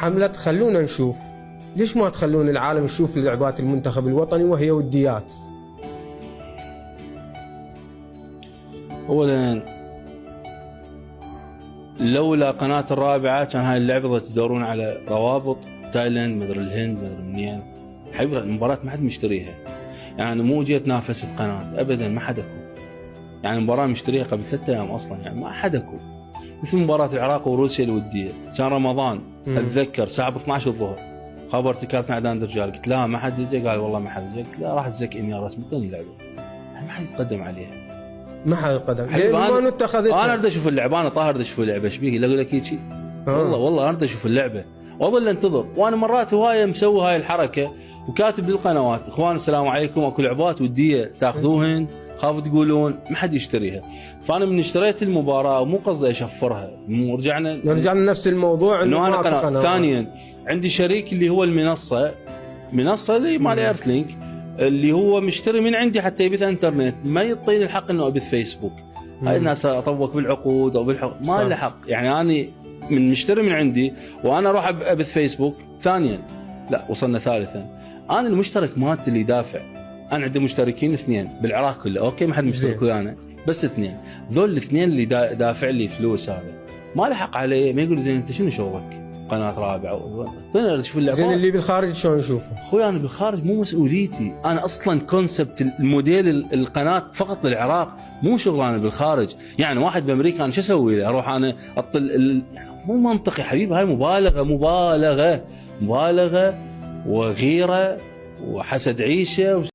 حملة خلونا نشوف، ليش ما تخلون العالم يشوف لعبات المنتخب الوطني وهي وديات؟ اولا لولا قناة الرابعة كان هاي اللعبة تدورون على روابط تايلاند مدري الهند مدري منين. حبيبي المباراة ما حد مشتريها، يعني مو جيت نافست قناة ابدا، ما حد اكو. يعني المباراة مشتريها قبل 3 ايام اصلا، يعني ما حد اكو. مثل مباراة العراق وروسيا الودية كان رمضان اتذكر الساعة 12 الظهر، خبرتي كانت عدان رجال، قلت لا ما حد جا، قال والله ما حد جا، قلت لا راح تزك اميار رسمي اعطيني اللعبة، ما حد يتقدم عليها. ما حد يتقدم لانه ما اتخذتها. انا اريد اشوف اللعبه، انا طاهر اريد اشوف اللعبه، ايش بيك اقول لك هيك؟ والله انا اريد اشوف اللعبه واظل انتظر. وانا مرات هوايه مسوي هاي الحركه وكاتب بالقنوات اخوان السلام عليكم اكو لعبات وديه تاخذوهن، خافوا تقولون ما حد يشتريها. فانا من اشتريت المباراه ومو قصدي اشفرها، رجعنا لنفس الموضوع انه انا قناه. ثانيا عندي شريك اللي هو المنصه اللي مال ايرثلينك، اللي هو مشتري من عندي حتى يبث انترنت، ما يعطيني الحق انه ابث فيسبوك. هاي الناس اطوق بالعقود او بالحق ما له حق. يعني انا من مشتري من عندي وانا اروح ابث فيسبوك. ثانيا لا وصلنا ثالثا، انا المشترك مالتي اللي دافع. انا عندي مشتركين 2 بالعراق كله، اوكي ما حد مشترك ويانا، بس 2 ذول الاثنين اللي دافع لي فلوس، هذا ما له حق علي. ما يقول زين انت شنو شغلك؟ قناه رابعه اعطينا نشوف اللعبه. زين اللي بالخارج شلون نشوفه؟ اخوي انا بالخارج مو مسؤوليتي، انا اصلا كونسبت الموديل القناه فقط للعراق، مو شغلانه بالخارج. يعني واحد بامريكا انا شو اسوي له؟ اروح انا اطل يعني مو منطقي حبيبي، هاي مبالغه وغيره وحسد عيشه